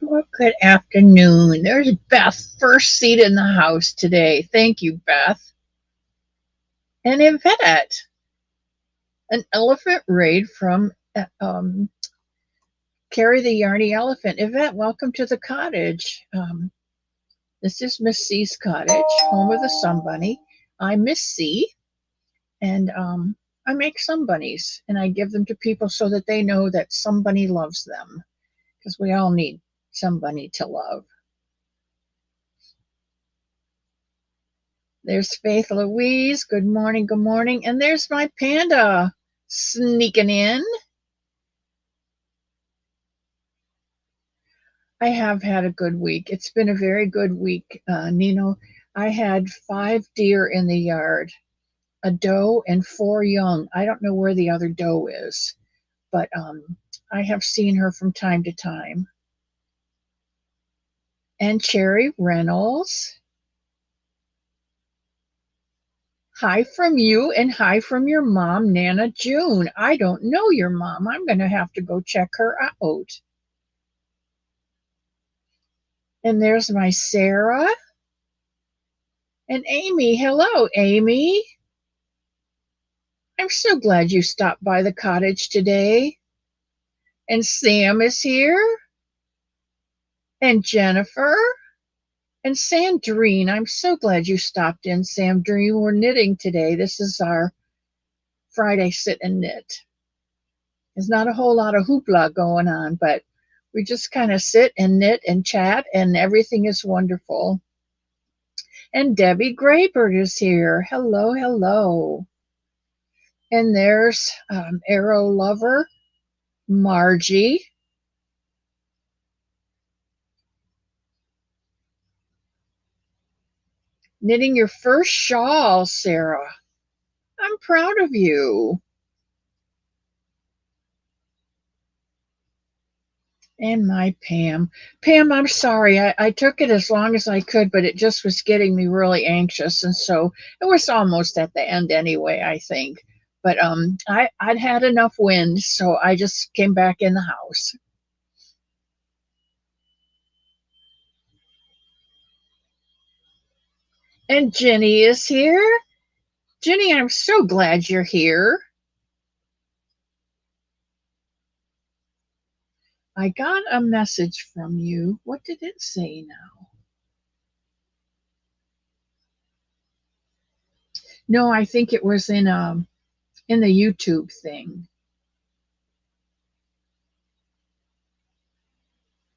Well, good afternoon. There's Beth, first seat in the house today. Thank you, Beth. And Yvette, an elephant raid from Carry the Yarny Elephant. Yvette, welcome to the cottage. This is Miss C's cottage, home of the Sun Bunny. I'm Miss C, and I make sun bunnies, and I give them to people so that they know that somebody loves them, because we all need somebody to love. There's Faith Louise. Good morning, good morning. And there's my panda sneaking in. I have had a good week. It's been a very good week, Nino. I had 5 deer in the yard, a doe and 4 young. I don't know where the other doe is, but I have seen her from time to time. And Cherry Reynolds. Hi from you and hi from your mom, Nana June. I don't know your mom. I'm going to have to go check her out. And there's my Sarah and Amy. Hello, Amy. I'm so glad you stopped by the cottage today. And Sam is here. And Jennifer. And Sandrine. I'm so glad you stopped in, Sandrine. We're knitting today. This is our Friday sit and knit. There's not a whole lot of hoopla going on, but we just kind of sit and knit and chat, and everything is wonderful. And Debbie Graybird is here. Hello, hello. And there's Arrow Lover, Margie. Knitting your first shawl, Sarah. I'm proud of you. And my Pam. Pam, I'm sorry. I took it as long as I could, but it just was getting me really anxious. And so it was almost at the end anyway, I think. But I'd had enough wind, so I just came back in the house. And Jenny is here. Jenny, I'm so glad you're here. I got a message from you. What did it say now? No, I think it was in the YouTube thing.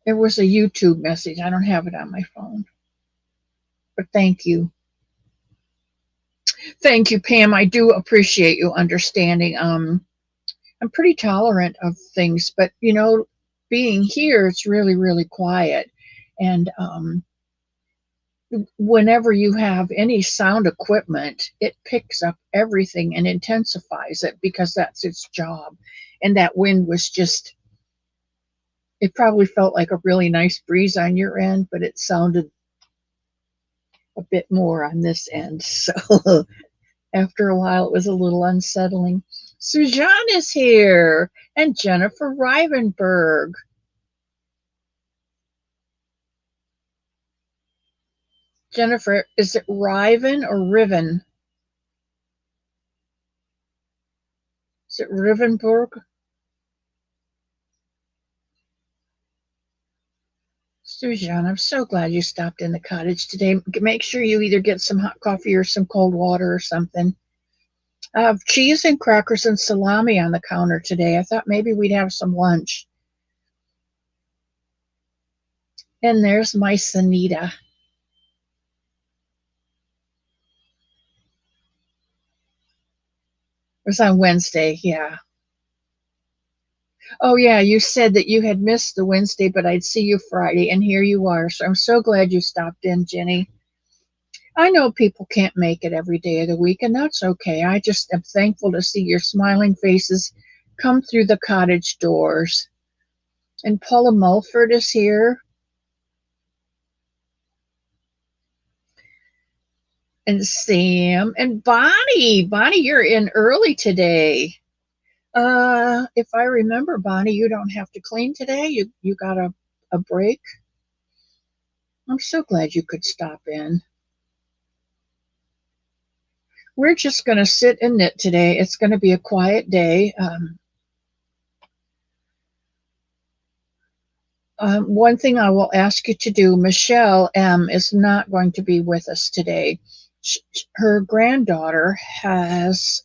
It was a YouTube message. I don't have it on my phone. But thank you. Thank you, Pam. I do appreciate you understanding. I'm pretty tolerant of things, but being here, it's really, really quiet. And whenever you have any sound equipment, it picks up everything and intensifies it because that's its job. And that wind was just, it probably felt like a really nice breeze on your end, but it sounded a bit more on this end. So after a while, it was a little unsettling. Sujan is here and Jennifer Rivenberg. Jennifer, is it Riven or Riven? Is it Rivenberg? Sujan, I'm so glad you stopped in the cottage today. Make sure you either get some hot coffee or some cold water or something. I have cheese and crackers and salami on the counter today. I thought maybe we'd have some lunch. And there's my Sanita. It was on Wednesday, yeah. Oh, yeah, you said that you had missed the Wednesday, but I'd see you Friday, and here you are. So I'm so glad you stopped in, Jenny. I know people can't make it every day of the week, and that's okay. I just am thankful to see your smiling faces come through the cottage doors. And Paula Mulford is here. And Sam and Bonnie. Bonnie, you're in early today. If I remember, Bonnie, you don't have to clean today. You got a a break? I'm so glad you could stop in. We're just going to sit and knit today. It's going to be a quiet day. One thing I will ask you to do, Michelle M. is not going to be with us today. Her granddaughter has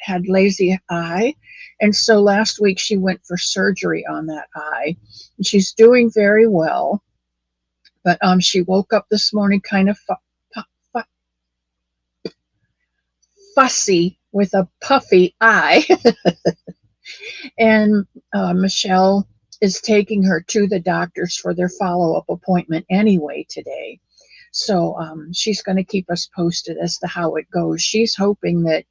had lazy eye, and so last week she went for surgery on that eye. And she's doing very well, but she woke up this morning kind of fussy with a puffy eye. And Michelle is taking her to the doctors for their follow-up appointment anyway today. So she's going to keep us posted as to how it goes. She's hoping that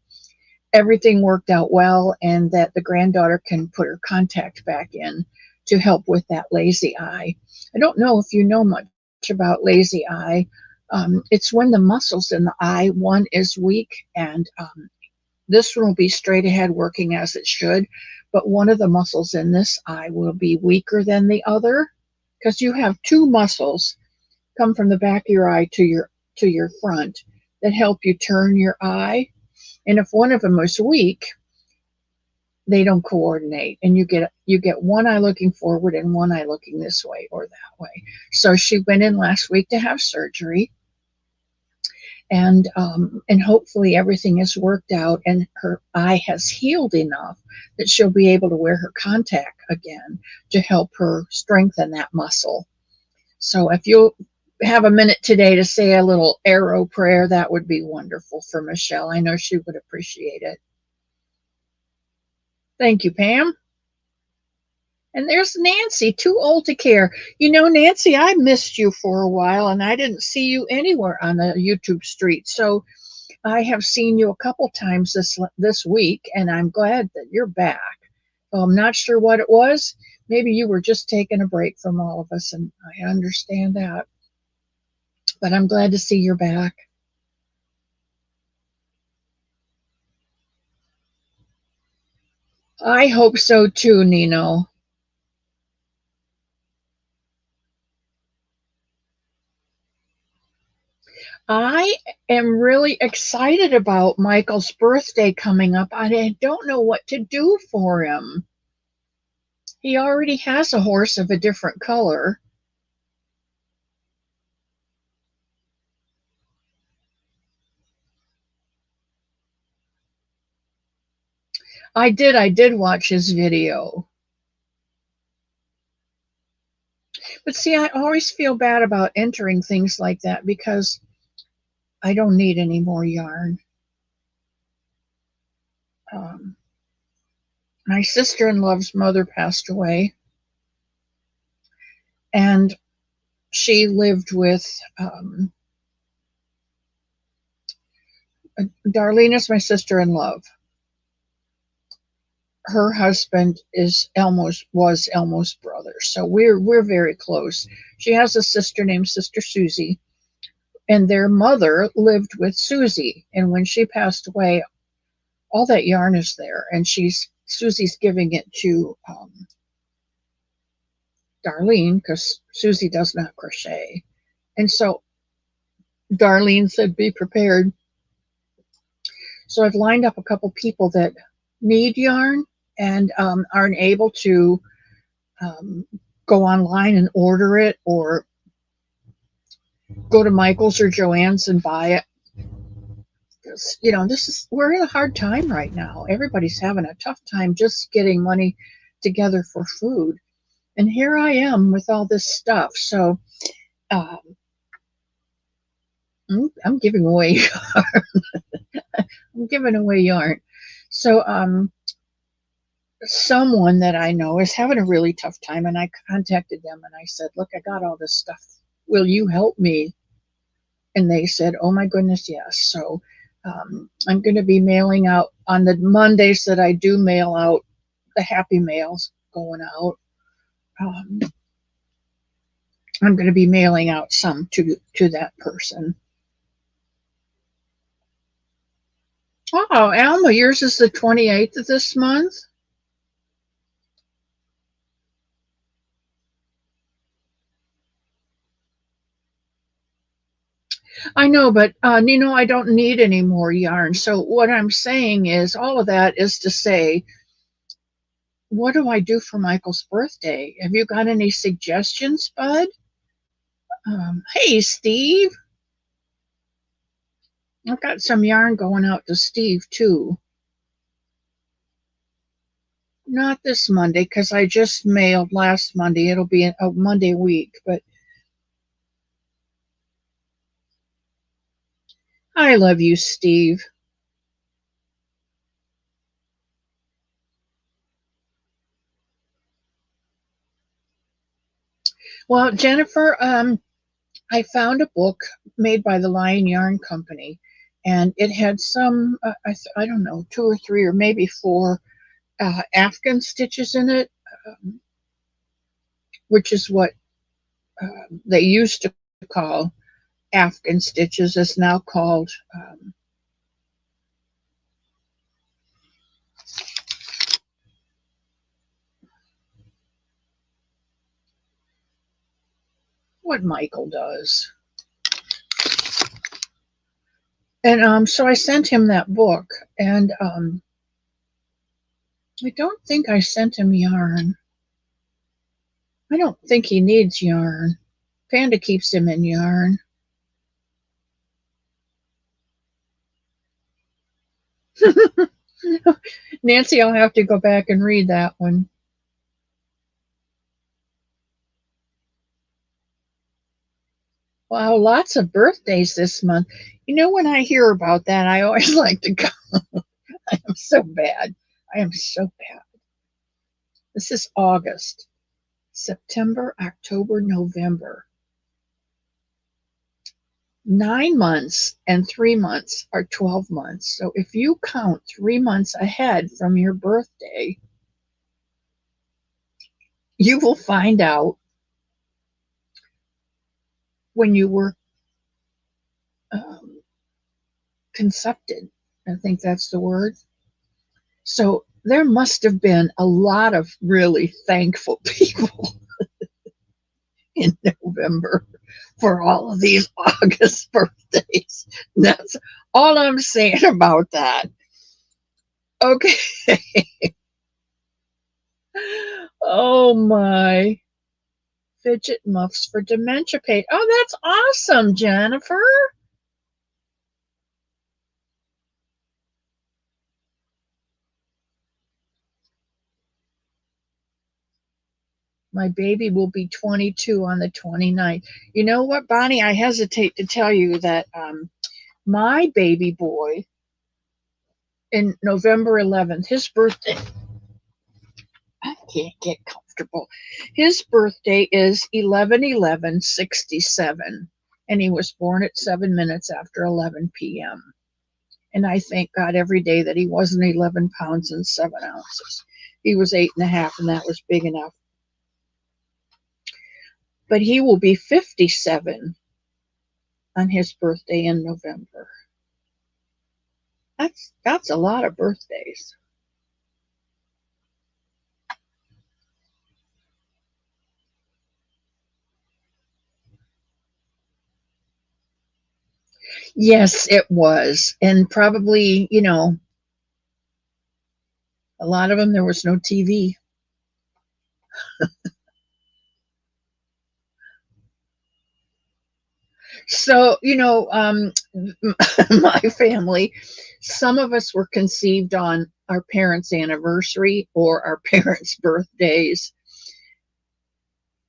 everything worked out well and that the granddaughter can put her contact back in to help with that lazy eye. I don't know if you know much about lazy eye. It's when the muscles in the eye, one is weak, and this one will be straight ahead working as it should, but one of the muscles in this eye will be weaker than the other, because you have two muscles come from the back of your eye to your front that help you turn your eye. And if one of them is weak, they don't coordinate, and you get one eye looking forward and one eye looking this way or that way. So she went in last week to have surgery, and hopefully everything is worked out and her eye has healed enough that she'll be able to wear her contact again to help her strengthen that muscle. So if you'll have a minute today to say a little arrow prayer, that would be wonderful for Michelle. I know she would appreciate it. Thank you, Pam. And there's Nancy, too old to care. You know, Nancy, I missed you for a while, and I didn't see you anywhere on the YouTube street. So I have seen you a couple times this week, and I'm glad that you're back. Well, I'm not sure what it was. Maybe you were just taking a break from all of us, and I understand that. But I'm glad to see you're back. I hope so too, Nino. I am really excited about Michael's birthday coming up. I don't know what to do for him. He already has a horse of a different color. I did watch his video. But see, I always feel bad about entering things like that because I don't need any more yarn. My sister-in-law's mother passed away, and she lived with Darlene is my sister-in-law. Her husband was Elmo's brother, so we're very close. She has a sister named Sister Susie, and their mother lived with Susie. And when she passed away, all that yarn is there, and Susie's giving it to Darlene because Susie does not crochet, and so Darlene said, "Be prepared." So I've lined up a couple people that need yarn and aren't able to go online and order it or go to Michael's or Joann's and buy it. You know, we're in a hard time right now. Everybody's having a tough time just getting money together for food. And here I am with all this stuff. So I'm giving away yarn. I'm giving away yarn. So someone that I know is having a really tough time, and I contacted them and I said, "Look, I got all this stuff. Will you help me?" And they said, "Oh my goodness, yes." So I'm going to be mailing out on the Mondays that I do mail out the happy mails going out. I'm going to be mailing out some to that person. Oh, Alma, yours is the 28th of this month? I know, but I don't need any more yarn. So what I'm saying is, all of that is to say, what do I do for Michael's birthday? Have you got any suggestions, Bud? Hey, Steve. I've got some yarn going out to Steve too. Not this Monday because I just mailed last Monday. It'll be a Monday week, but I love you, Steve. Well, Jennifer, I found a book made by the Lion Yarn Company, and it had some, I don't know, two or three or maybe four Afghan stitches in it, um, which is what they used to call Afghan stitches, is now called what Michael does. And so I sent him that book, and I don't think I sent him yarn. I don't think he needs yarn. Panda keeps him in yarn. Nancy, I'll have to go back and read that one. Wow, lots of birthdays this month. When I hear about that, I always like to go. I am so bad. I am so bad. This is August, September, October, November. 9 months and 3 months are 12 months. So if you count 3 months ahead from your birthday, you will find out when you were um, concepted. I think that's the word. So there must have been a lot of really thankful people in November for all of these August birthdays. That's all I'm saying about that. Okay. Oh my. Fidget muffs for dementia pay. Oh, that's awesome, Jennifer. My baby will be 22 on the 29th. You know what, Bonnie? I hesitate to tell you that my baby boy in November 11th, his birthday, I can't get comfortable. His birthday is 11/11/67, and he was born at 7 minutes after 11 p.m. And I thank God every day that he wasn't 11 pounds and 7 ounces. He was 8.5, and that was big enough. But he will be 57 on his birthday in November. That's a lot of birthdays. Yes, it was. And probably, a lot of them there was no TV. So, my family, some of us were conceived on our parents' anniversary or our parents' birthdays.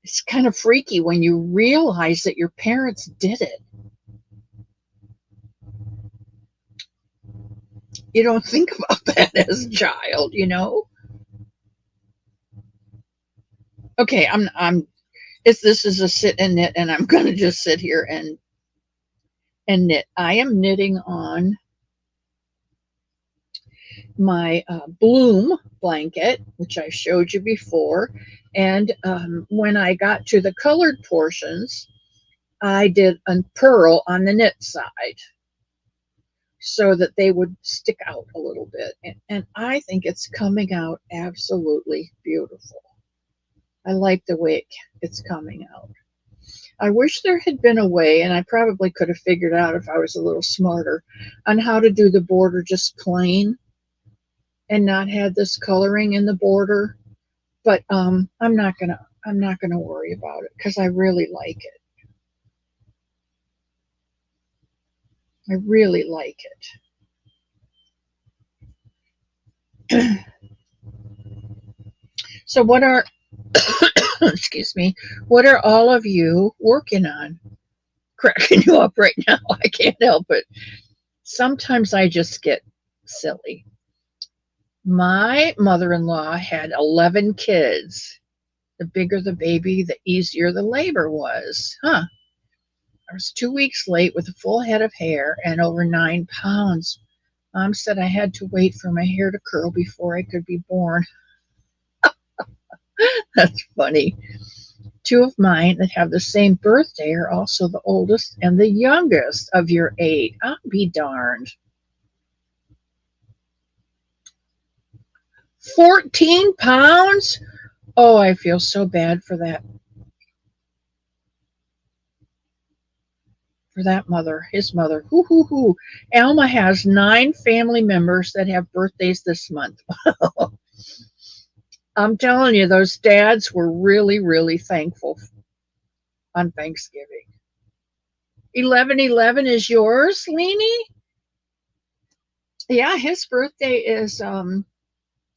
It's kind of freaky when you realize that your parents did it. You don't think about that as a child. Okay, I'm if this is a sit and knit, and I'm going to just sit here and knit. I am knitting on my Bloom blanket, which I showed you before. And when I got to the colored portions, I did a purl on the knit side so that they would stick out a little bit. And I think it's coming out absolutely beautiful. I like the way it's coming out. I wish there had been a way, and I probably could have figured out if I was a little smarter, on how to do the border just plain and not have this coloring in the border. But I'm not gonna worry about it because I really like it. I really like it. So what are excuse me, what are all of you working on? Cracking you up right now. I can't help it. Sometimes I just get silly. My mother-in-law had 11 kids. The bigger the baby, the easier the labor was. Huh. I was 2 weeks late with a full head of hair and over 9 pounds. Mom said I had to wait for my hair to curl before I could be born. That's funny. Two of mine that have the same birthday are also the oldest and the youngest of your 8. I'll be darned. 14 pounds? Oh, I feel so bad for that mother, his mother. Hoo hoo hoo. Alma has 9 family members that have birthdays this month. I'm telling you, those dads were really, really thankful on Thanksgiving. 1111 is yours, Leanie? Yeah, his birthday is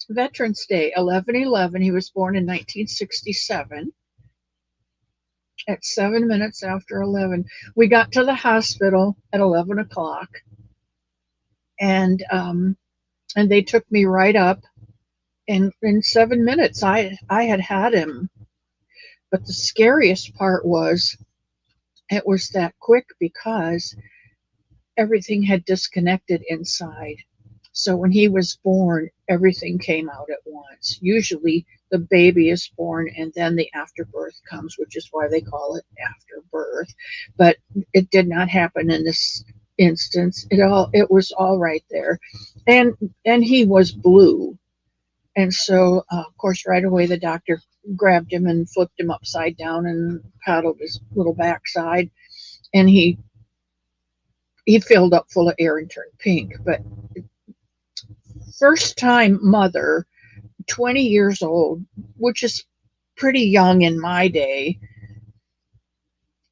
Veterans Day, 1111. He was born in 1967 at 7 minutes after 11. We got to the hospital at 11 o'clock, and they took me right up. And in 7 minutes, I had him. But the scariest part was it was that quick because everything had disconnected inside. So when he was born, everything came out at once. Usually the baby is born and then the afterbirth comes, which is why they call it afterbirth. But it did not happen in this instance. It was all right there. And he was blue. And so of course right away the doctor grabbed him and flipped him upside down and paddled his little backside, and he filled up full of air and turned pink. But first time mother, 20 years old, which is pretty young in my day.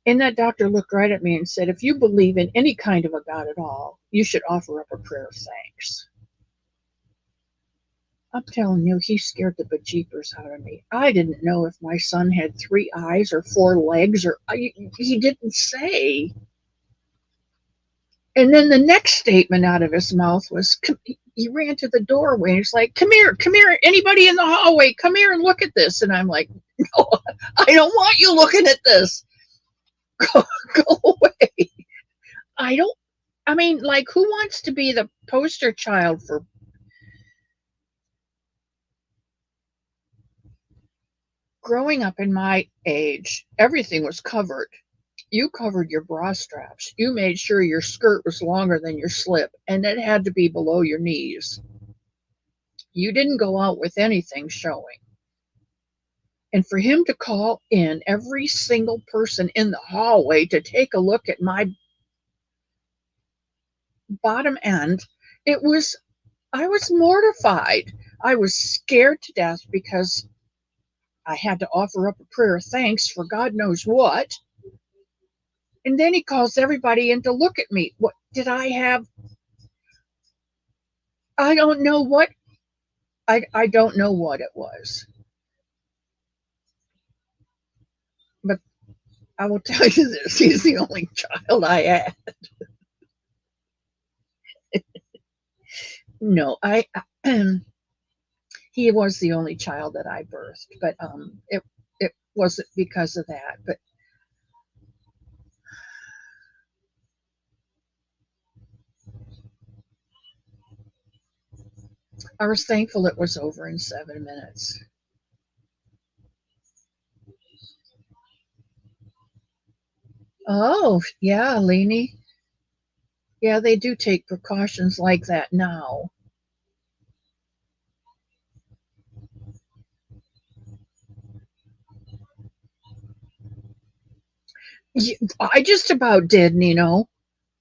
And that doctor looked right at me and said, if you believe in any kind of a God at all, you should offer up a prayer of thanks. I'm telling you, he scared the bejeepers out of me. I didn't know if my son had 3 eyes or 4 legs, or he didn't say. And then the next statement out of his mouth was, he ran to the doorway and he's like, come here, anybody in the hallway, come here and look at this. And I'm like, no, I don't want you looking at this. Go away. I don't, I mean, like, who wants to be the poster child for growing up in my age? Everything was covered. You covered your bra straps. You made sure your skirt was longer than your slip, and it had to be below your knees. You didn't go out with anything showing. And for him to call in every single person in the hallway to take a look at my bottom end, it was, I was mortified. I was scared to death because I had to offer up a prayer of thanks for God knows what. And then he calls everybody in to look at me. What did I have? I don't know what I don't know what it was. But I will tell you this, he's the only child I had. No, I he was the only child that I birthed, but it wasn't because of that. But I was thankful it was over in 7 minutes. Oh, yeah, Leanie. Yeah, they do take precautions like that now. I just about did, Nino.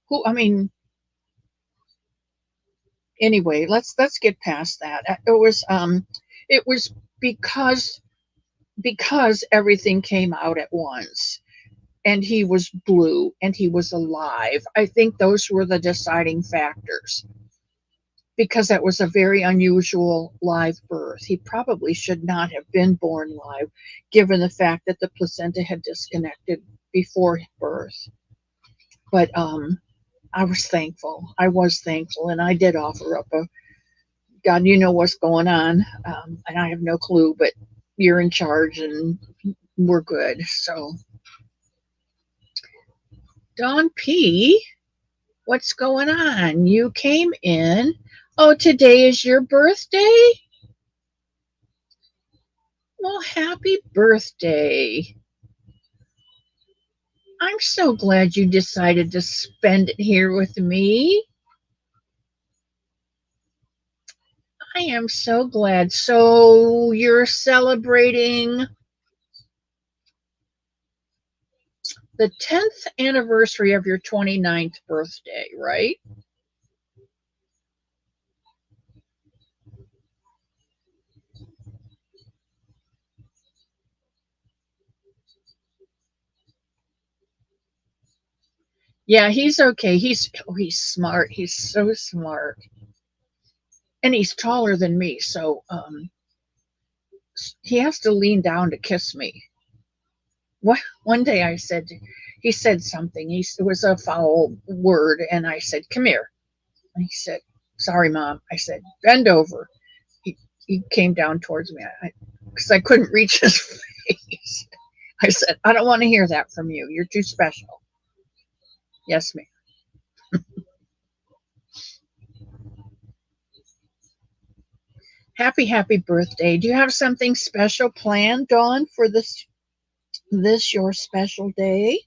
Who? I mean, anyway, let's get past that. It was because everything came out at once, and he was blue and he was alive. I think those were the deciding factors, because that was a very unusual live birth. He probably should not have been born live, given the fact that the placenta had disconnected before birth. But I was thankful. I was thankful, and I did offer up a, God, you know what's going on, and I have no clue, but you're in charge, and we're good. So, Dawn P, what's going on? You came in. Oh, today is your birthday? Well, happy birthday. I'm so glad you decided to spend it here with me. I am so glad. So, you're celebrating the 10th anniversary of your 29th birthday, right? Yeah, he's okay. He's smart. He's so smart. And he's taller than me, so he has to lean down to kiss me. One day he said something. It was a foul word, and I said, "Come here." And he said, "Sorry, Mom." I said, "Bend over." He came down towards me because I couldn't reach his face. I said, "I don't want to hear that from you. You're too special." Yes, ma'am. Happy birthday. Do you have something special planned, Dawn, for this your special day?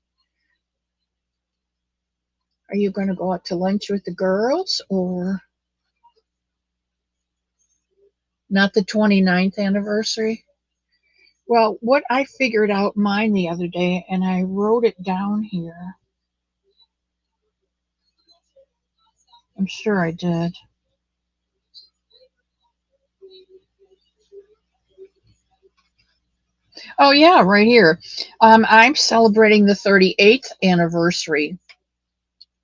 Are you going to go out to lunch with the girls, or not the 29th anniversary? Well, what I figured out mine the other day, and I wrote it down here. I'm sure I did. Oh, yeah, right here. I'm celebrating the 38th anniversary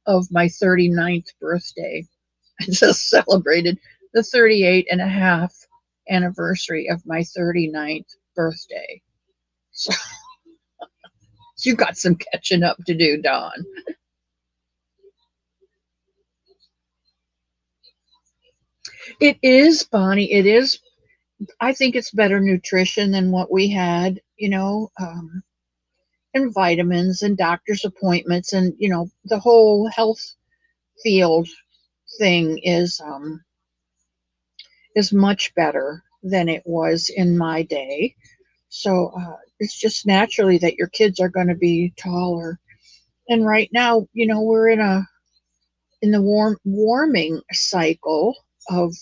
of my 39th birthday. I just celebrated the 38 and a half anniversary of my 39th birthday. So, so you got some catching up to do, Don. It is, Bonnie. It is. I think it's better nutrition than what we had, and vitamins and doctor's appointments, and, the whole health field thing is much better than it was in my day. So it's just naturally that your kids are going to be taller. And right now, we're in the warming cycle of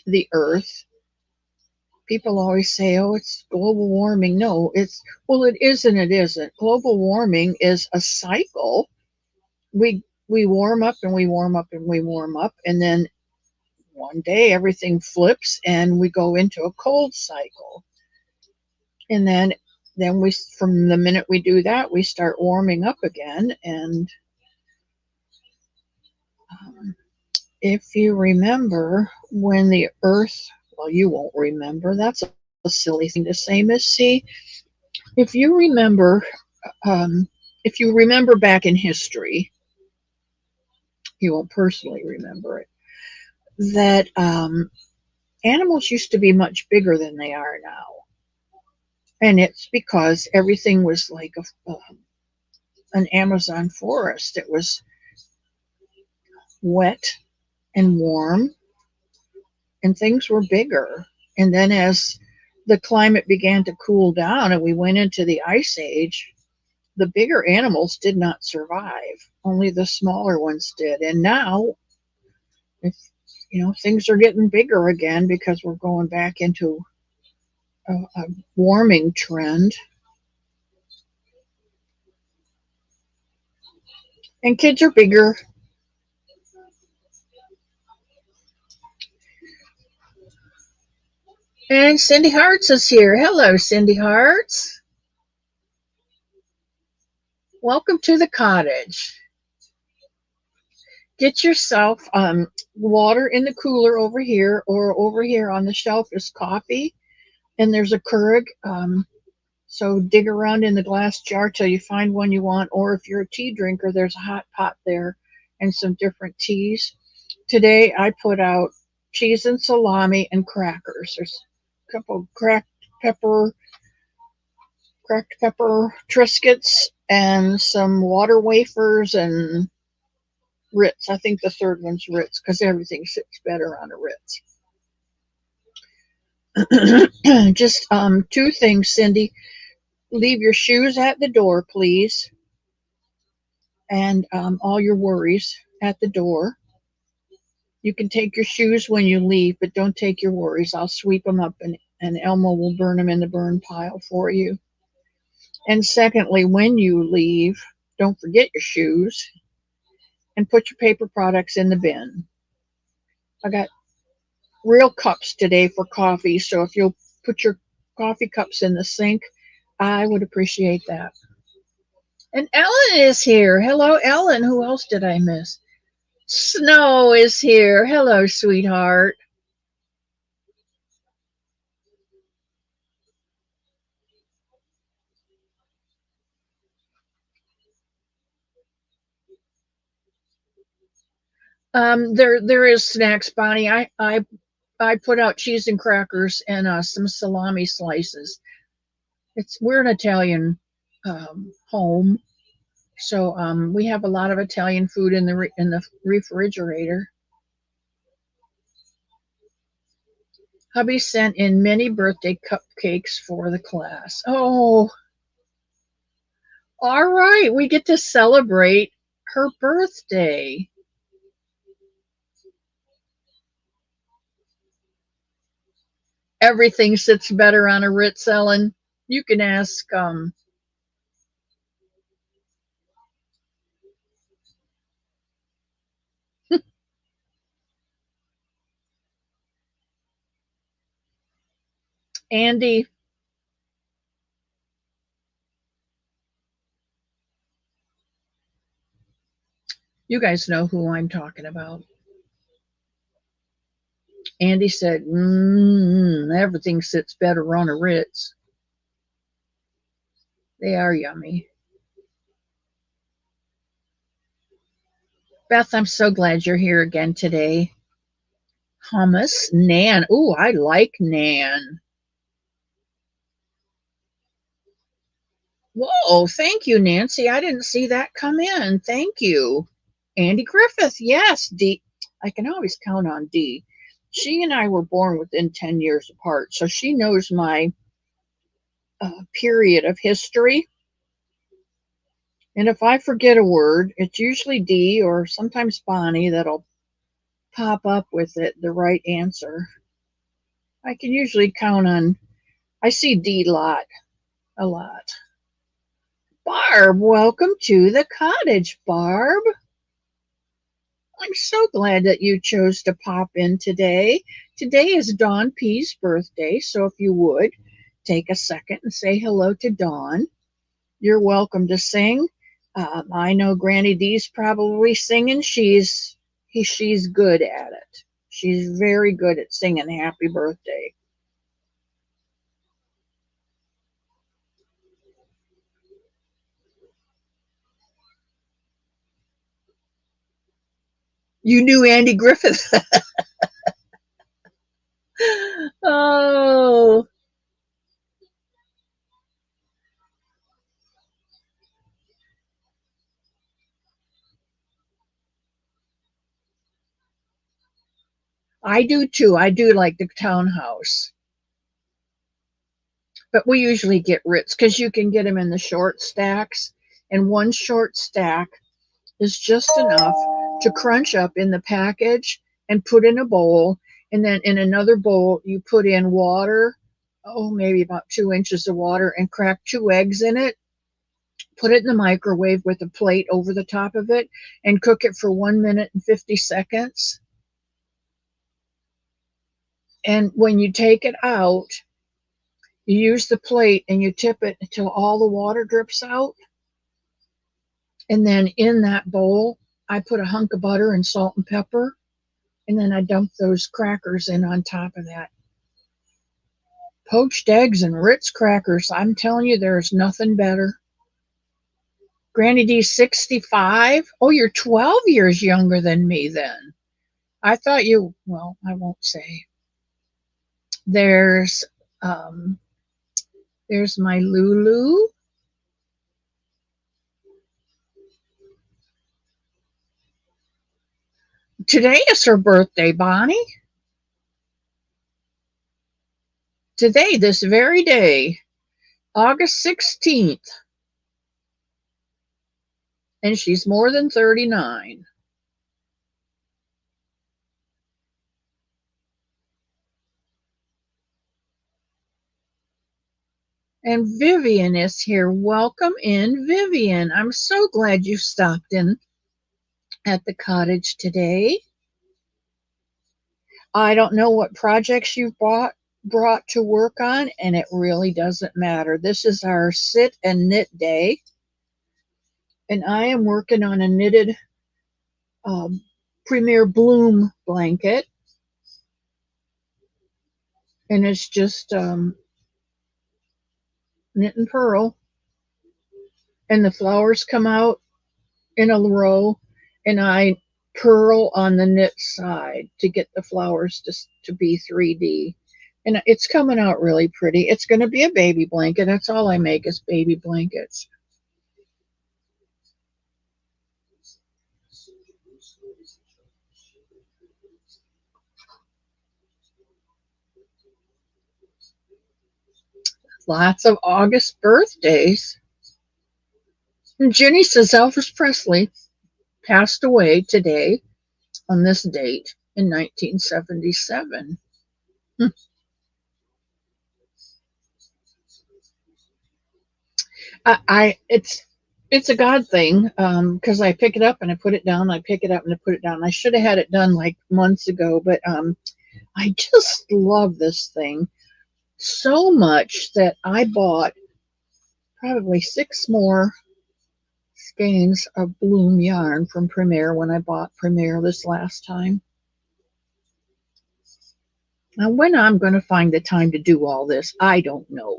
the Earth. People always say, "Oh, it's global warming." No, it is and it isn't. Global warming is a cycle. We warm up and we warm up and we warm up, and then one day everything flips and we go into a cold cycle. And then we from the minute we do that, we start warming up again. And um, if you remember when the Earth, well, you won't remember. That's a silly thing to say, Miss C. If you remember, um, if you remember back in history, you won't personally remember it, that animals used to be much bigger than they are now. And it's because everything was like an Amazon forest. It was wet and warm, and things were bigger. And then as the climate began to cool down and we went into the ice age, the bigger animals did not survive. Only the smaller ones did. And now, if things are getting bigger again because we're going back into a warming trend. And kids are bigger. And Cindy Hartz is here. Hello, Cindy Hartz. Welcome to the cottage. Get yourself water in the cooler over here, or over here on the shelf is coffee, and there's a Keurig. So dig around in the glass jar till you find one you want, or if you're a tea drinker, there's a hot pot there and some different teas. Today I put out cheese and salami and crackers. There's a couple of cracked pepper Triscuits, and some water wafers and Ritz. I think the third one's Ritz because everything sits better on a Ritz. Just two things, Cindy. Leave your shoes at the door, please, and all your worries at the door. You can take your shoes when you leave, but don't take your worries. I'll sweep them up, and Elmo will burn them in the burn pile for you. And secondly, when you leave, don't forget your shoes and put your paper products in the bin. I got real cups today for coffee, so if you'll put your coffee cups in the sink, I would appreciate that. And Ellen is here. Hello, Ellen. Who else did I miss? Snow is here. Hello, sweetheart. There is snacks, Bonnie. I put out cheese and crackers and some salami slices. We're an Italian home, so we have a lot of Italian food in the refrigerator. Hubby sent in many birthday cupcakes for the class. Oh, all right. We get to celebrate her birthday. Everything sits better on a Ritz, Ellen. You can ask Andy. You guys know who I'm talking about. Andy said, everything sits better on a Ritz. They are yummy. Beth, I'm so glad you're here again today. Hummus, Nan. Ooh, I like Nan. Whoa, thank you, Nancy. I didn't see that come in. Thank you. Andy Griffith, yes, D. I can always count on D. She and I were born within 10 years apart, so she knows my period of history. And if I forget a word, it's usually D or sometimes Bonnie that'll pop up with the right answer. I can usually count on, I see D a lot. Barb, welcome to the cottage, Barb. I'm so glad that you chose to pop in today. Today is Dawn P's birthday, so if you would take a second and say hello to Dawn. You're welcome to sing. I know Granny D's probably singing. She's good at it. She's very good at singing happy birthday. You knew Andy Griffith. Oh, I do too. I do like the townhouse. But we usually get Ritz because you can get them in the short stacks. And one short stack is just enough to crunch up in the package and put in a bowl. And then in another bowl, you put in water, maybe about 2 inches of water, and crack 2 eggs in it. put it in the microwave with a plate over the top of it, and cook it for 1 minute and 50 seconds. And when you take it out, you use the plate and you tip it until all the water drips out. And then in that bowl, I put a hunk of butter and salt and pepper. And then I dump those crackers in on top of that. Poached eggs and Ritz crackers. I'm telling you, there's nothing better. Granny D's 65. Oh, you're 12 years younger than me then. I thought you, well, I won't say. There's my Lulu. Today is her birthday, Bonnie. Today, this very day, August 16th. And she's more than 39. And Vivian is here. Welcome in, Vivian. I'm so glad you stopped in at the cottage today. I don't know what projects you've brought to work on, and it really doesn't matter. This is our sit and knit day, and I am working on a knitted Premier Bloom blanket, and it's just knit and purl, and the flowers come out in a row, and I purl on the knit side to get the flowers to be 3D. And it's coming out really pretty. It's going to be a baby blanket. That's all I make is baby blankets. Lots of August birthdays. And Jenny says Elvis Presley passed away today on this date in 1977. It's a God thing because I pick it up and I put it down. I pick it up and I put it down. I should have had it done like months ago, but I just love this thing so much that I bought probably 6 more skeins of Bloom yarn from Premier when I bought Premier this last time. Now, when I'm going to find the time to do all this, I don't know.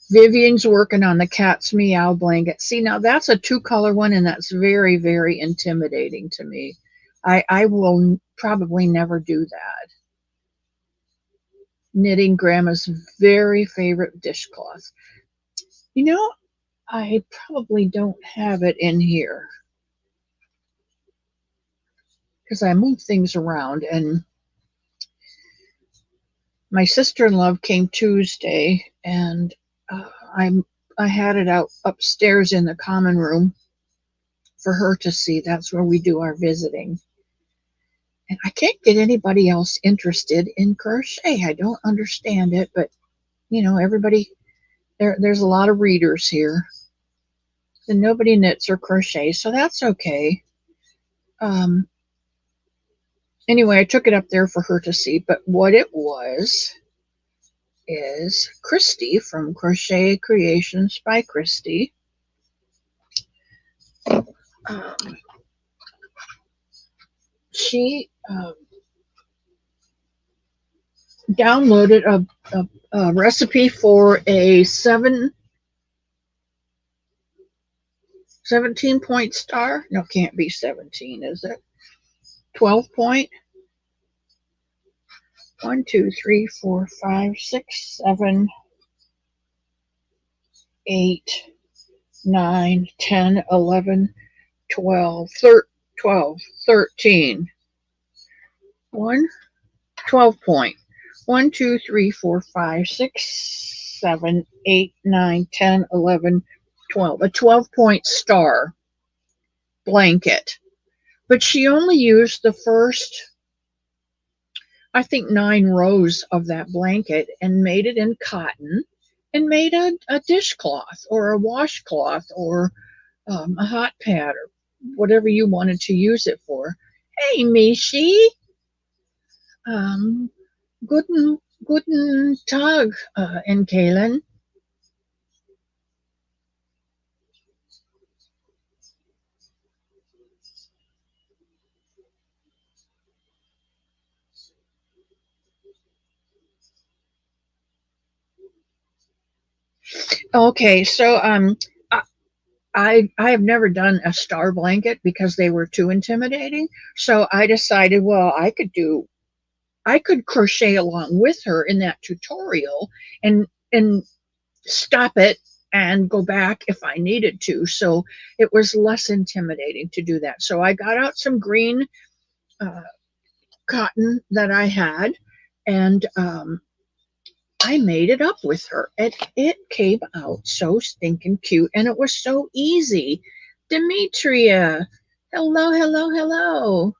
Vivian's working on the cat's meow blanket. See, now that's a 2-color one, and that's very, very intimidating to me. I will probably never do that. Knitting Grandma's very favorite dishcloth. You know, I probably don't have it in here because I moved things around, and my sister-in-law came Tuesday, and I had it out upstairs in the common room for her to see. That's where we do our visiting. And I can't get anybody else interested in crochet. I don't understand it, but you know, everybody there's a lot of readers here. And nobody knits or crochets, so that's okay. Anyway, I took it up there for her to see, but what it was is Christy from Crochet Creations by Christy. She downloaded a recipe for a 17-point star. No, can't be 17, is it? 12 point. 1, 2, 3, 4, 5, 6, 7, 8, 9, 10, 11, 12, 13. 12 point. 1, 2, 3, 4, 5, 6, 7, 8, 9, 10, 11, 12. A 12-point star blanket. But she only used the first, I think, 9 rows of that blanket and made it in cotton and made a dishcloth or a washcloth or a hot pad or whatever you wanted to use it for. Hey, Mishi. Um, guten Tag, and Kaylin. Okay, so I have never done a star blanket because they were too intimidating. So I decided, well, I could crochet along with her in that tutorial and stop it and go back if I needed to. So it was less intimidating to do that. So I got out some green uh, cotton that I had, and I made it up with her. It came out so stinking cute, and it was so easy. Demetria, hello, hello, hello.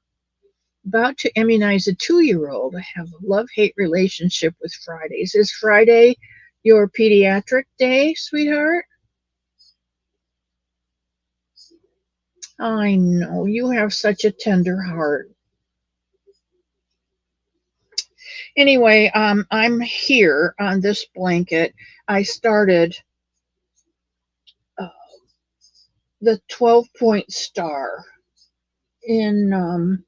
About to immunize a 2-year-old. I have a love-hate relationship with Fridays. Is Friday your pediatric day, sweetheart? I know, you have such a tender heart. Anyway, I'm here on this blanket. I started uh, the 12-point star in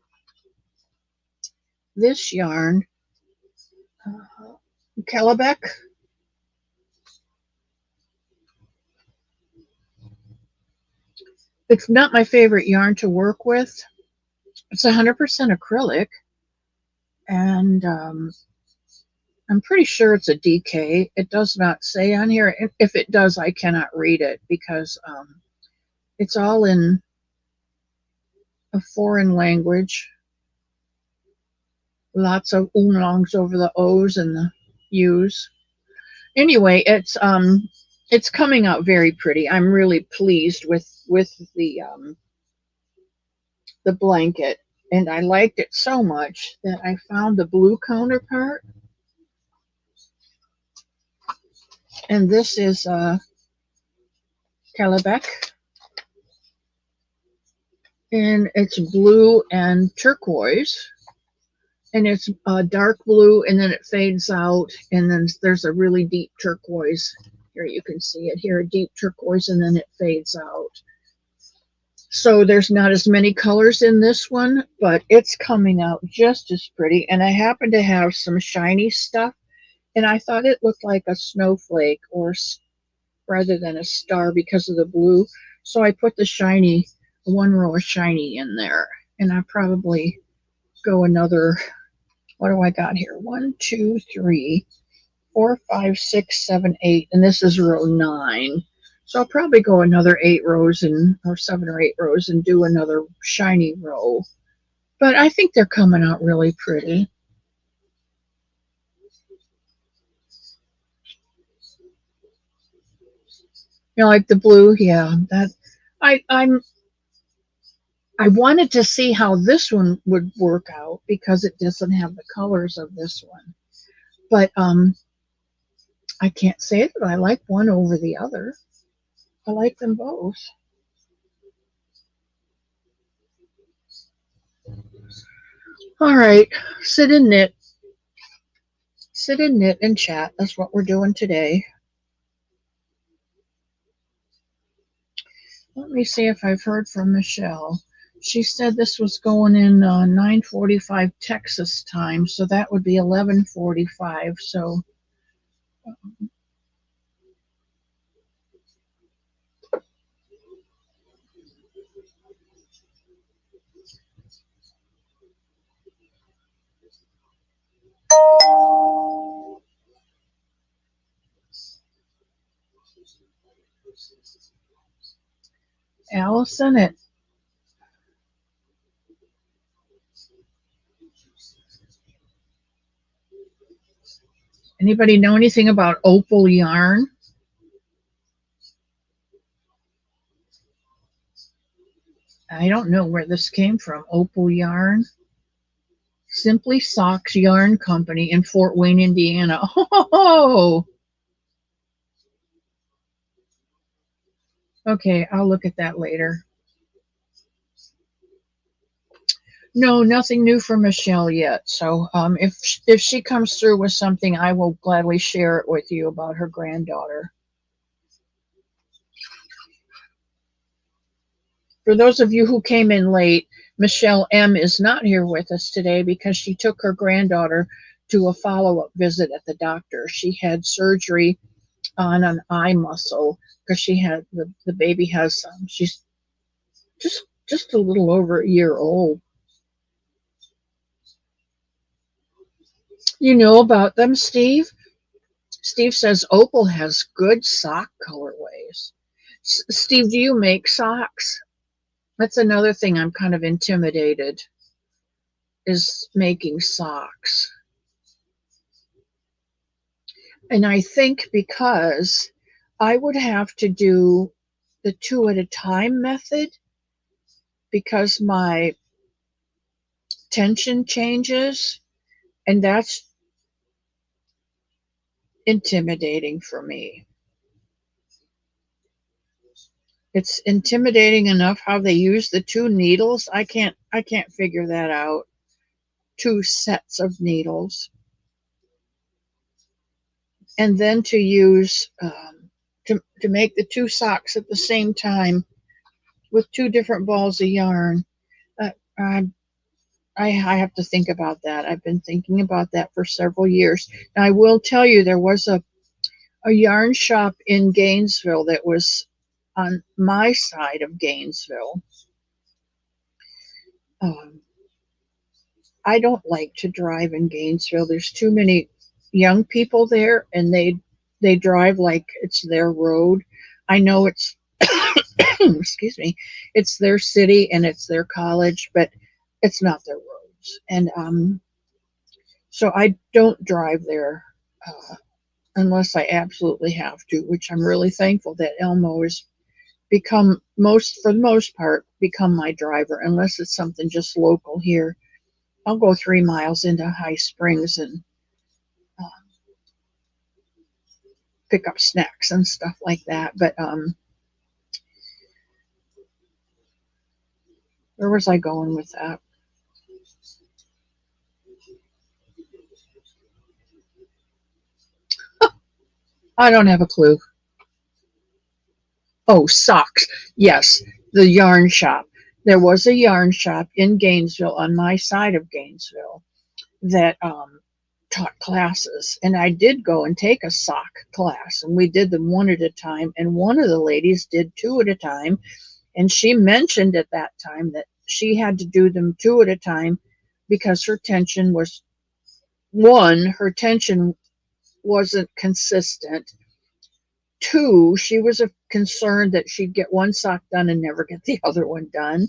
this yarn, Kellebec. It's not my favorite yarn to work with. It's 100% acrylic, and I'm pretty sure it's a DK. It does not say on here. If it does, I cannot read it because it's all in a foreign language. Lots of umlauts over the O's and the U's. Anyway, it's coming out very pretty. I'm really pleased with the blanket, and I liked it so much that I found the blue counterpart, and this is Kellebec, and it's blue and turquoise, and it's dark blue, and then it fades out, and then there's a really deep turquoise. Here you can see it here, a deep turquoise, and then it fades out. So there's not as many colors in this one, but it's coming out just as pretty. And I happen to have some shiny stuff, and I thought it looked like a snowflake or rather than a star because of the blue. So I put the shiny, one row of shiny in there, and I probably go another. What do I got here? 1, 2, 3, 4, 5, 6, 7, 8, and this is row 9. So I'll probably go another 8 rows or 7 or 8 rows and do another shiny row. But I think they're coming out really pretty. You know, like the blue, yeah. That I wanted to see how this one would work out because it doesn't have the colors of this one. But I can't say that I like one over the other. I like them both. All right, sit and knit. Sit and knit and chat. That's what we're doing today. Let me see if I've heard from Michelle. She said this was going in 9:45 Texas time, so that would be 11:45. So Allison, anybody know anything about opal yarn? I don't know where this came from. Opal yarn. Simply Socks Yarn Company in Fort Wayne, Indiana. Oh, Okay, I'll look at that later. No, nothing new from Michelle yet. So if she comes through with something, I will gladly share it with you about her granddaughter. For those of you who came in late, Michelle M. is not here with us today because she took her granddaughter to a follow-up visit at the doctor. She had surgery on an eye muscle because she had the baby has she's just a little over a year old. You know about them, Steve? Steve says Opal has good sock colorways. Steve, do you make socks? That's another thing I'm kind of intimidated is making socks. And I think because I would have to do the two at a time method because my tension changes, and that's intimidating for me. It's intimidating enough how they use the two needles. I can't figure that out. Two sets of needles. And then to use to make the two socks at the same time with two different balls of yarn. Uh, I, I have to think about that. I've been thinking about that for several years. Now, I will tell you, there was a yarn shop in Gainesville that was on my side of Gainesville. Um, I don't like to drive in Gainesville. There's too many young people there, and they drive like it's their road. I know it's excuse me, it's their city and it's their college, but it's not their roads. And so I don't drive there unless I absolutely have to, which I'm really thankful that Elmo has become for the most part become my driver, unless it's something just local here. I'll go 3 miles into High Springs and uh, pick up snacks and stuff like that. But where was I going with that? I don't have a clue. Oh, socks. Yes, the yarn shop. There was a yarn shop in Gainesville on my side of Gainesville that taught classes. And I did go and take a sock class, and we did them one at a time. And one of the ladies did two at a time. And she mentioned at that time that she had to do them two at a time because her tension was one, her tension wasn't consistent. Two, she was concerned that she'd get one sock done and never get the other one done.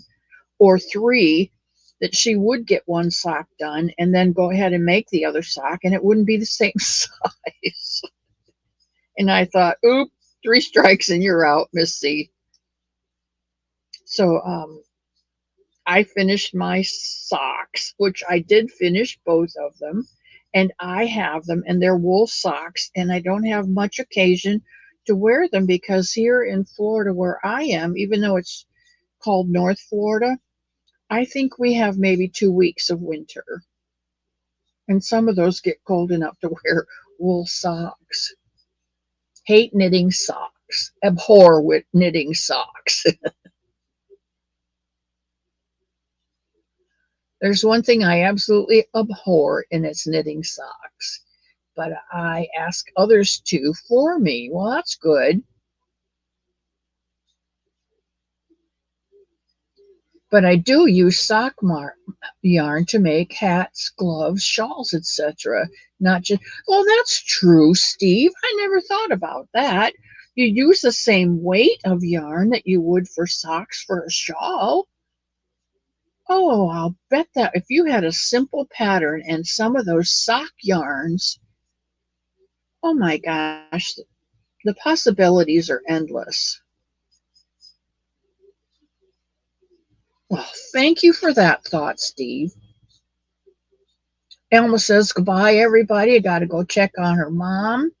Or three, that she would get one sock done and then go ahead and make the other sock and it wouldn't be the same size. And I thought, oop, three strikes and you're out, Miss C. So I finished my socks, which I did finish both of them, and I have them, and they're wool socks, and I don't have much occasion to wear them because here in Florida, where I am, even though it's called North Florida, I think we have maybe 2 weeks of winter, and some of those get cold enough to wear wool socks. Hate knitting socks, abhor with knitting socks. There's one thing I absolutely abhor, and it's knitting socks. But I ask others to for me. Well, that's good. But I do use yarn to make hats, gloves, shawls, etc. Not just, well, that's true, Steve. I never thought about that. You use the same weight of yarn that you would for socks for a shawl. Oh, I'll bet that if you had a simple pattern and some of those sock yarns, oh my gosh, the possibilities are endless. Well, thank you for that thought, Steve. Elma says goodbye, everybody. I got to go check on her mom.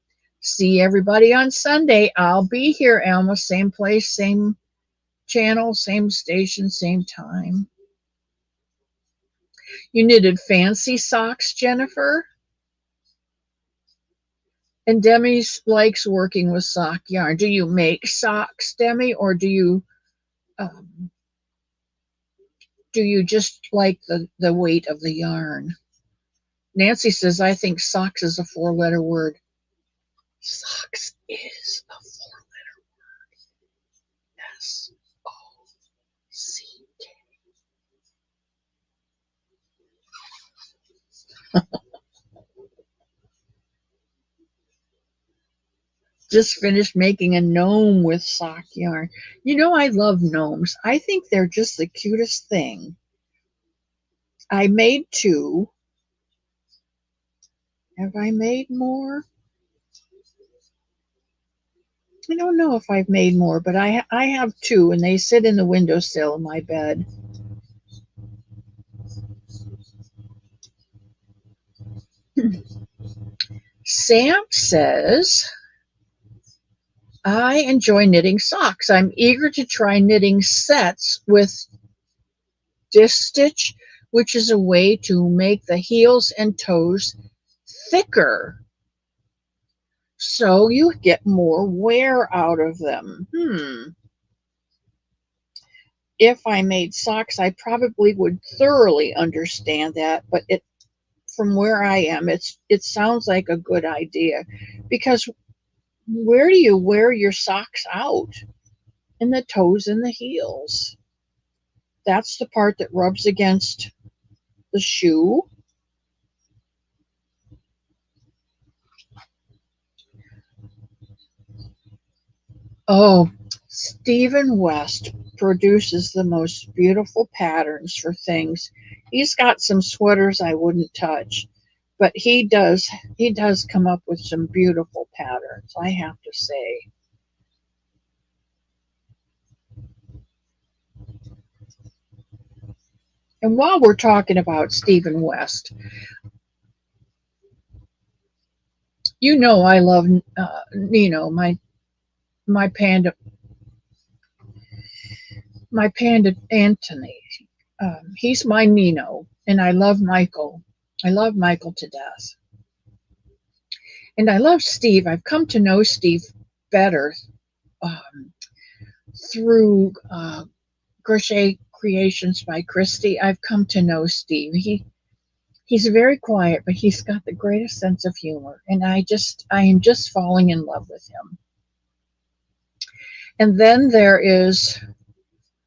See everybody on Sunday. I'll be here, Alma. Same place, same channel, same station, same time. You knitted fancy socks, Jennifer? And Demi likes working with sock yarn. Do you make socks, Demi, or um, do you just like the weight of the yarn? Nancy says, I think socks is a 4-letter word. Socks is a 4-letter word. SOCK. Just finished making a gnome with sock yarn. You know, I love gnomes. I think they're just the cutest thing. I made 2. Have I made more? I don't know if I've made more, but I have 2, and they sit in the windowsill of my bed. Sam says, I enjoy knitting socks. I'm eager to try knitting sets with disc stitch, which is a way to make the heels and toes thicker so you get more wear out of them. If I made socks, I probably would thoroughly understand that, but from where I am, it sounds like a good idea, because where do you wear your socks out? In the toes and the heels. That's the part that rubs against the shoe. Oh, Stephen West produces the most beautiful patterns for things. He's got some sweaters I wouldn't touch, but he does come up with some beautiful patterns, I have to say. And while we're talking about Stephen West, you know I love Nino, my panda, my panda Anthony. He's my Nino, and I love Michael. I love Michael to death. And I love Steve. I've come to know Steve better um, through Crochet Creations by Christy. I've come to know Steve. He's very quiet, but he's got the greatest sense of humor, and I am just falling in love with him. And then there is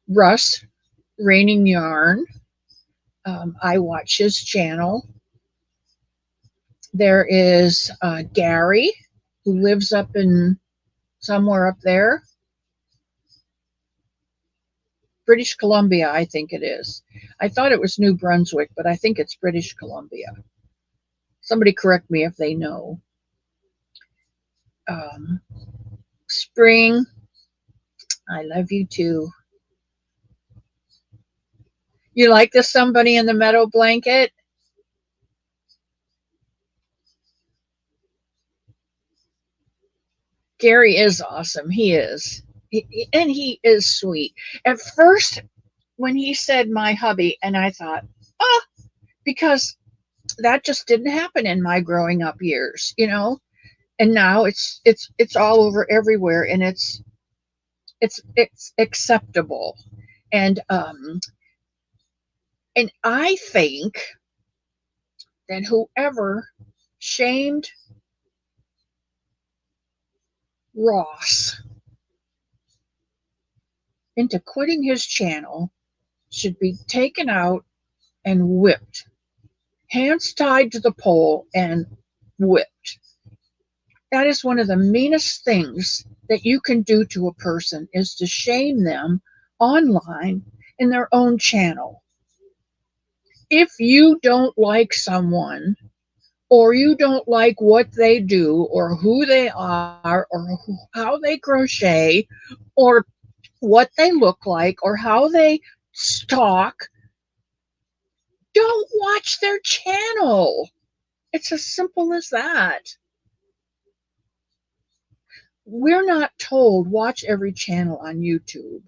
Russ Raining Yarn. I watch his channel. There is Gary, who lives up in somewhere up there, British Columbia, I think it is. I thought it was New Brunswick, but I think it's British Columbia. Somebody correct me if they know. Um, Spring, I love you too. You like the Somebody in the Meadow blanket? Gary is awesome. He is. And he is sweet. At first, when he said my hubby, and I thought, ah, because that just didn't happen in my growing up years, you know? And now it's all over everywhere, and it's acceptable. And and I think that whoever shamed Ross into quitting his channel should be taken out and whipped, hands tied to the pole and whipped. That is one of the meanest things that you can do to a person, is to shame them online in their own channel. If you don't like someone, or you don't like what they do, or who they are, or how they crochet, or what they look like, or how they talk, don't watch their channel. It's as simple as that. We're not told watch every channel on YouTube,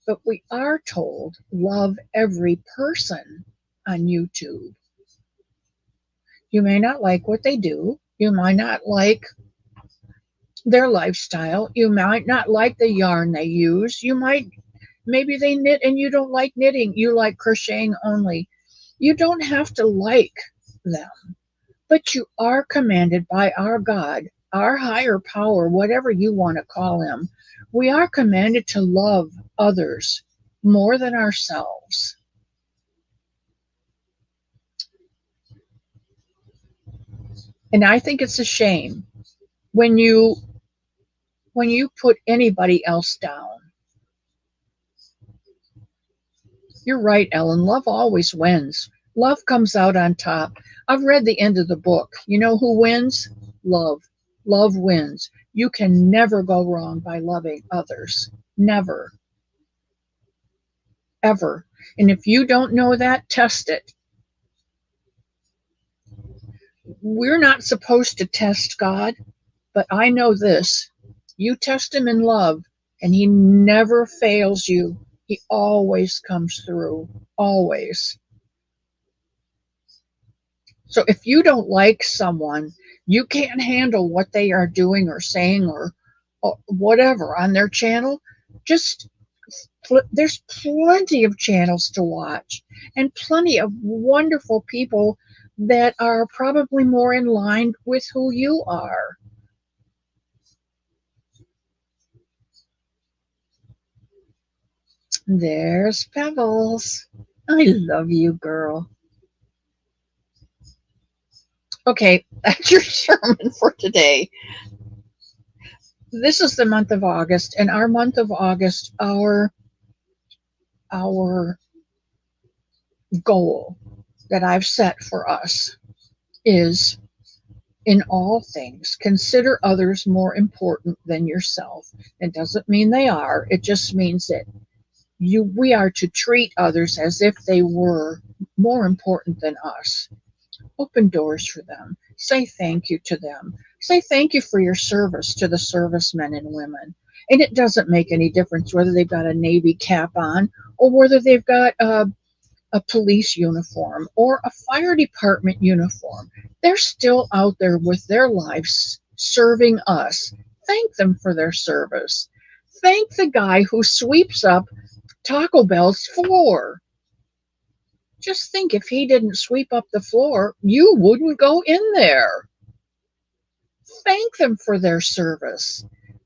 but we are told love every person on YouTube. You may not like what they do. You might not like their lifestyle. You might not like the yarn they use. Maybe they knit and you don't like knitting. You like crocheting only. You don't have to like them, but you are commanded by our God, our higher power, whatever you want to call him. We are commanded to love others more than ourselves. And I think it's a shame when you put anybody else down. You're right, Ellen. Love always wins. Love comes out on top. I've read the end of the book. You know who wins? Love. Love wins. You can never go wrong by loving others. Never. Ever. And if you don't know that, test it. We're not supposed to test God, but I know this. You test him in love, and he never fails you. He always comes through. Always. So if you don't like someone, you can't handle what they are doing or saying or whatever on their channel, just there's plenty of channels to watch and plenty of wonderful people that are probably more in line with who you are. There's Pebbles. I love you, girl. Okay, that's your sermon for today. This is the month of August, and our month of August, our goal that I've set for us is in all things, consider others more important than yourself. It doesn't mean they are, it just means that we are to treat others as if they were more important than us. Open doors for them. Say thank you to them. Say thank you for your service to the servicemen and women. And it doesn't make any difference whether they've got a Navy cap on or whether they've got a police uniform or a fire department uniform. They're still out there with their lives serving us. Thank them for their service. Thank the guy who sweeps up Taco Bell's floor. Just think, if he didn't sweep up the floor, you wouldn't go in there. Thank them for their service.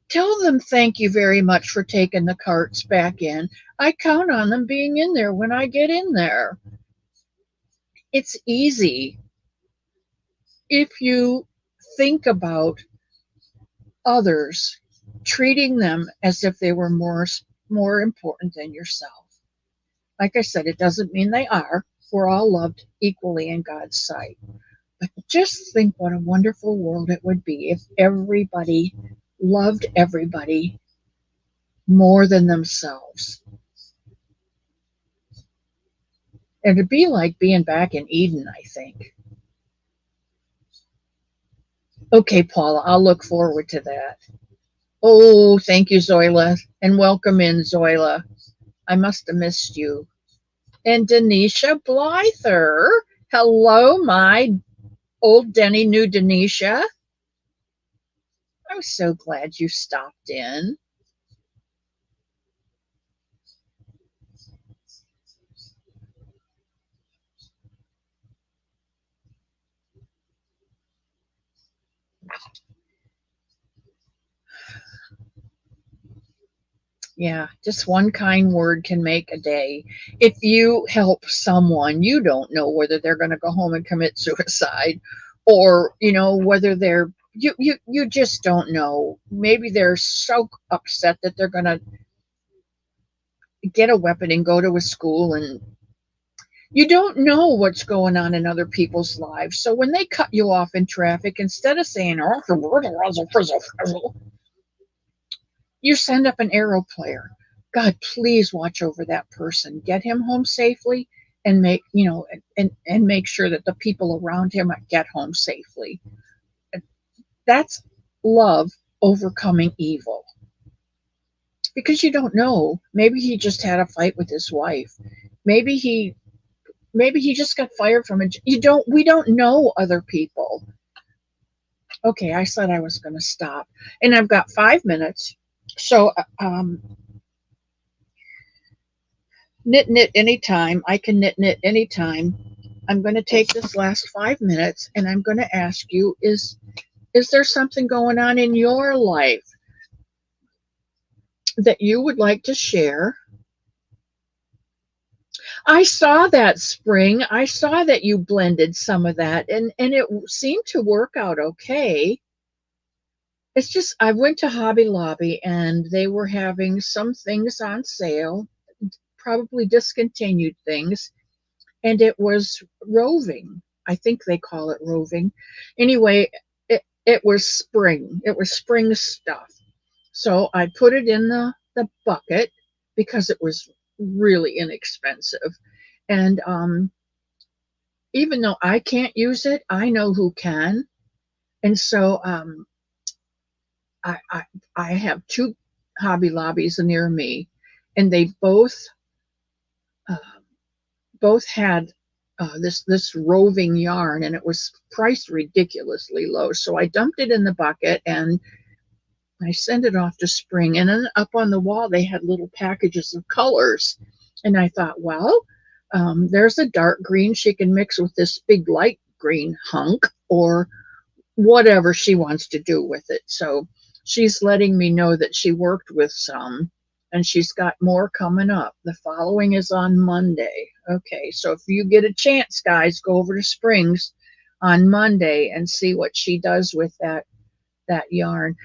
Tell them thank you very much for taking the carts back in. I count on them being in there when I get in there. It's easy if you think about others, treating them as if they were more important than yourself. Like I said, it doesn't mean they are. We're all loved equally in God's sight. But just think what a wonderful world it would be if everybody loved everybody more than themselves. It'd be like being back in Eden, I think. Okay, Paula, I'll look forward to that. Oh, thank you, Zoila, and welcome in, Zoila. I must have missed you. And Denisha Blyther. Hello, my old Denny, new Denisha. I'm so glad you stopped in. Yeah, just one kind word can make a day. If you help someone, you don't know whether they're going to go home and commit suicide or, whether you just don't know. Maybe they're so upset that they're going to get a weapon and go to a school, and you don't know what's going on in other people's lives. So when they cut you off in traffic, instead of saying, you send up an arrow player. God, please watch over that person. Get him home safely and and make sure that the people around him get home safely. That's love overcoming evil. Because you don't know. Maybe he just had a fight with his wife. Maybe he just got fired from it. We don't know other people. Okay, I said I was going to stop. And I've got 5 minutes. So knit anytime. I can knit anytime. I'm going to take this last 5 minutes and I'm going to ask you, is there something going on in your life that you would like to share? I saw that, Spring. I saw that you blended some of that and it seemed to work out okay. It's just I went to Hobby Lobby and they were having some things on sale, probably discontinued things, and it was roving. I think they call it roving. Anyway, it was spring. It was spring stuff. So I put it in the bucket because it was really inexpensive. And even though I can't use it, I know who can. And so I, I, I have 2 Hobby Lobbies near me, and they uh, both had this roving yarn, and it was priced ridiculously low. So I dumped it in the bucket and I sent it off to Spring. And then up on the wall, they had little packages of colors. And I thought, well, there's a dark green she can mix with this big light green hunk or whatever she wants to do with it. So she's letting me know that she worked with some and she's got more coming up. The following is on Monday. Okay, so if you get a chance, guys, go over to Springs on Monday and see what she does with that yarn.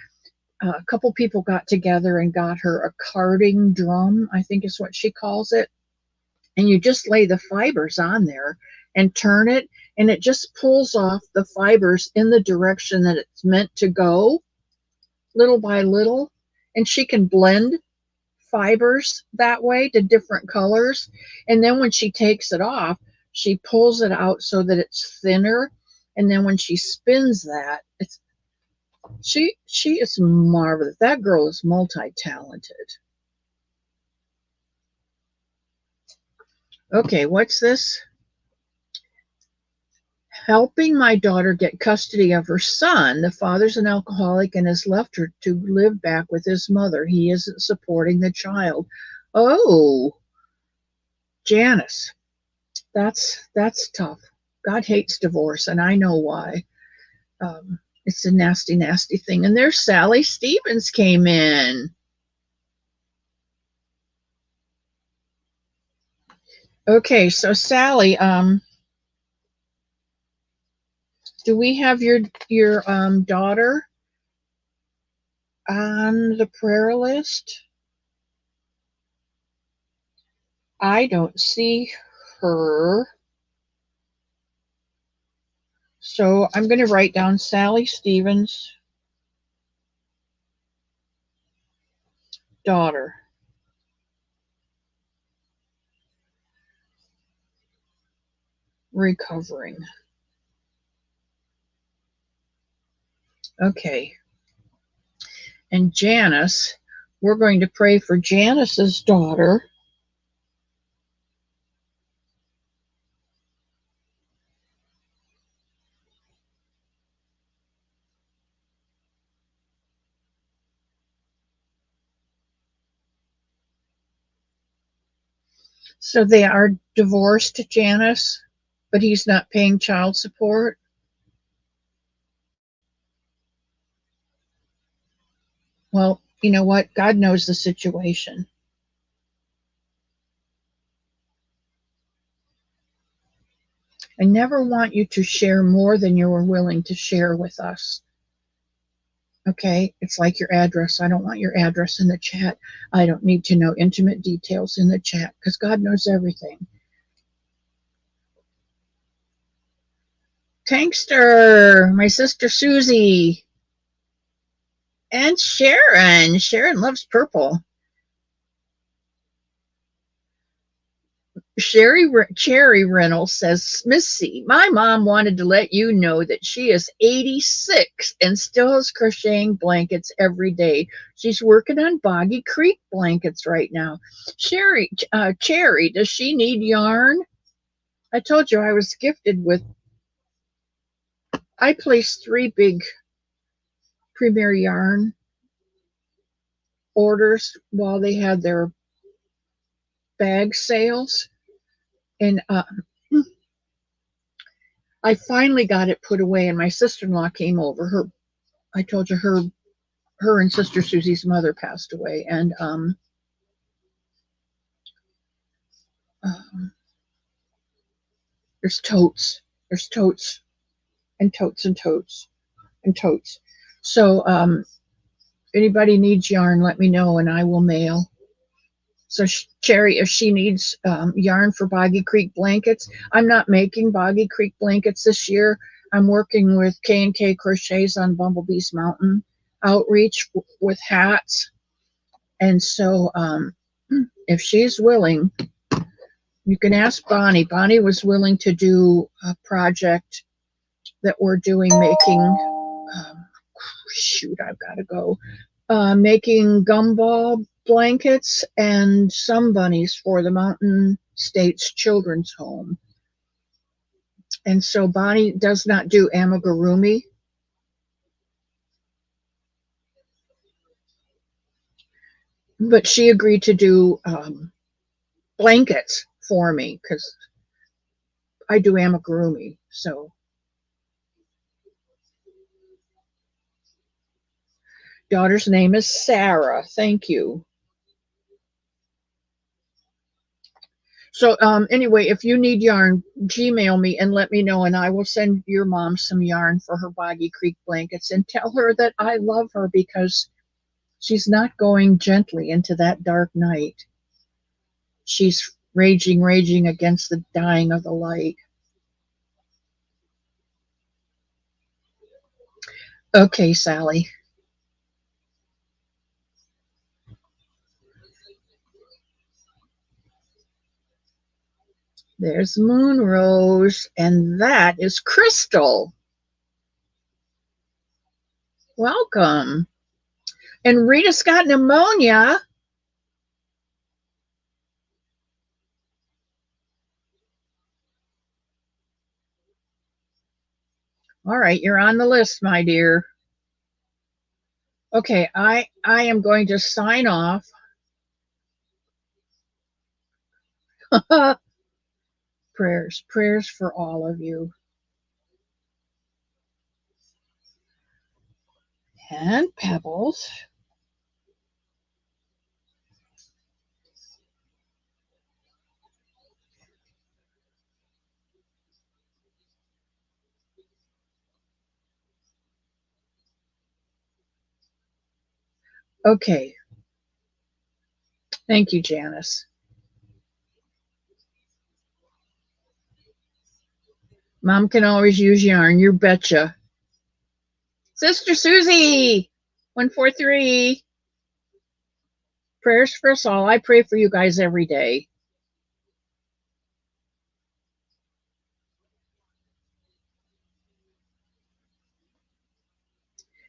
A couple people got together and got her a carding drum, I think is what she calls it. And you just lay the fibers on there and turn it, and it just pulls off the fibers in the direction that it's meant to go, little by little. And she can blend fibers that way to different colors. And then when she takes it off, she pulls it out so that it's thinner. And then when she spins that, she is marvelous. That girl is multi-talented. Okay, what's this? Helping my daughter get custody of her son. The father's an alcoholic and has left her to live back with his mother. He isn't supporting the child. Oh, Janice, that's tough. God hates divorce, and I know why. It's a nasty, nasty thing. And there's Sally Stevens came in. Okay, so Sally, do we have your daughter on the prayer list? I don't see her. So I'm going to write down Sally Stevens' daughter. Recovering. Okay. And Janice, we're going to pray for Janice's daughter. So they are divorced, Janice, but he's not paying child support. Well, you know what? God knows the situation. I never want you to share more than you are willing to share with us. Okay, it's like your address. I don't want your address in the chat. I don't need to know intimate details in the chat because God knows everything. Tankster, my sister Susie, and Sharon. Sharon loves purple. Cherry Reynolds says, Missy, my mom wanted to let you know that she is 86 and still is crocheting blankets every day. She's working on Boggy Creek blankets right now. Cherry, does she need yarn? I told you I was gifted with, I placed 3 big Premier Yarn orders while they had their bag sales. And I finally got it put away, and my sister-in-law came over. I told you her and Sister Susie's mother passed away, and there's totes, and totes and totes and totes. So anybody needs yarn, let me know, and I will mail. So Cherry, if she needs yarn for Boggy Creek blankets, I'm not making Boggy Creek blankets this year. I'm working with K&K Crochets on Bumblebee's Mountain outreach with hats. And so if she's willing, you can ask Bonnie. Bonnie was willing to do a project that we're doing making, shoot, I've got to go, making gumball blankets and sun bunnies for the Mountain States Children's Home. And so Bonnie does not do amigurumi. But she agreed to do blankets for me because I do amigurumi. So daughter's name is Sarah. Thank you. So anyway, if you need yarn, Gmail me and let me know, and I will send your mom some yarn for her Boggy Creek blankets, and tell her that I love her because she's not going gently into that dark night. She's raging against the dying of the light. Okay, Sally. There's Moon Rose, and that is Crystal. Welcome. And Rita's got pneumonia. All right, you're on the list, my dear. Okay, I am going to sign off. Prayers for all of you. And Pebbles. Okay. Thank you, Janice. Mom can always use yarn, you betcha. Sister Susie, 143. Prayers for us all. I pray for you guys every day.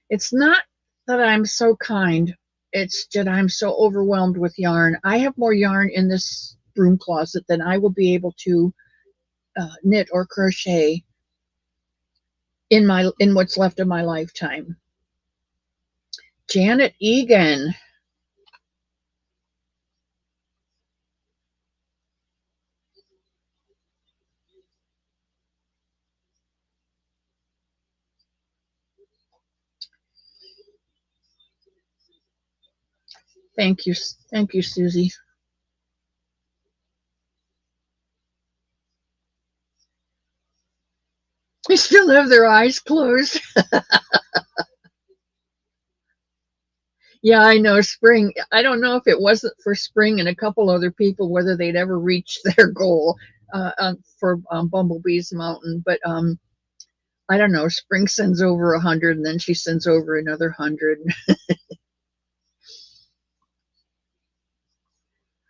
It's not that I'm so kind. It's that I'm so overwhelmed with yarn. I have more yarn in this broom closet than I will be able to knit or crochet in what's left of my lifetime. Janet Egan. Thank you, Susie. They still have their eyes closed. Yeah, I know, spring. I don't know if it wasn't for spring and a couple other people, whether they'd ever reach their goal for Bumblebee's Mountain. But I don't know, spring sends over 100 and then she sends over another 100.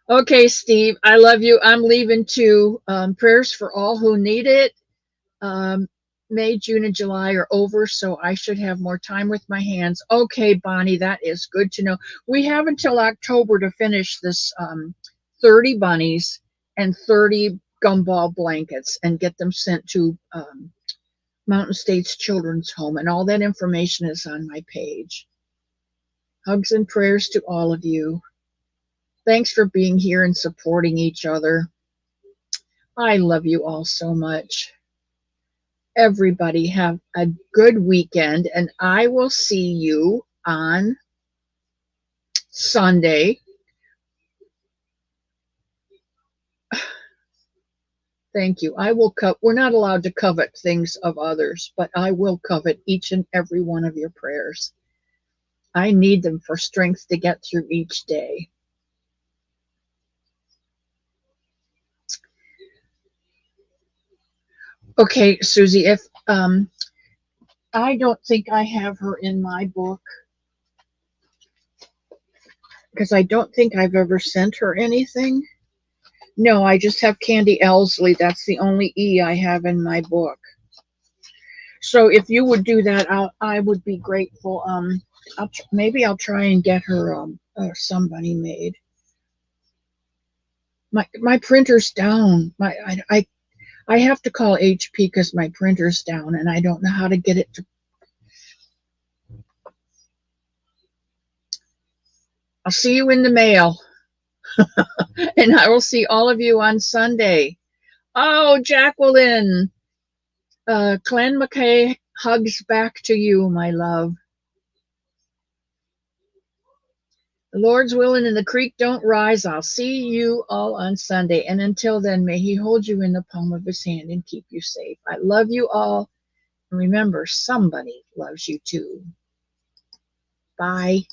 Okay, Steve, I love you. I'm leaving too. Prayers for all who need it. Um, May, June, and July are over, so I should have more time with my hands. Okay, Bonnie, that is good to know. We have until October to finish this 30 bunnies and 30 gumball blankets and get them sent to Mountain States Children's Home, and all that information is on my page. Hugs and prayers to all of you. Thanks for being here and supporting each other. I love you all so much. Everybody have a good weekend, and I will see you on Sunday. Thank you. I will we're not allowed to covet things of others, but I will covet each and every one of your prayers. I need them for strength to get through each day. Okay, Susie, if I don't think I have her in my book because I don't think I've ever sent her anything. No, I just have Candy Elsley. That's the only E I have in my book. So if you would do that, I would be grateful. Maybe I'll try and get her somebody made. My printer's down. I have to call HP because my printer's down and I don't know how to get it to. I'll see you in the mail, and I will see all of you on Sunday. Oh, Jacqueline, Clan McKay hugs back to you, my love. The Lord's willing and the creek don't rise. I'll see you all on Sunday. And until then, may He hold you in the palm of His hand and keep you safe. I love you all. And remember, somebody loves you too. Bye.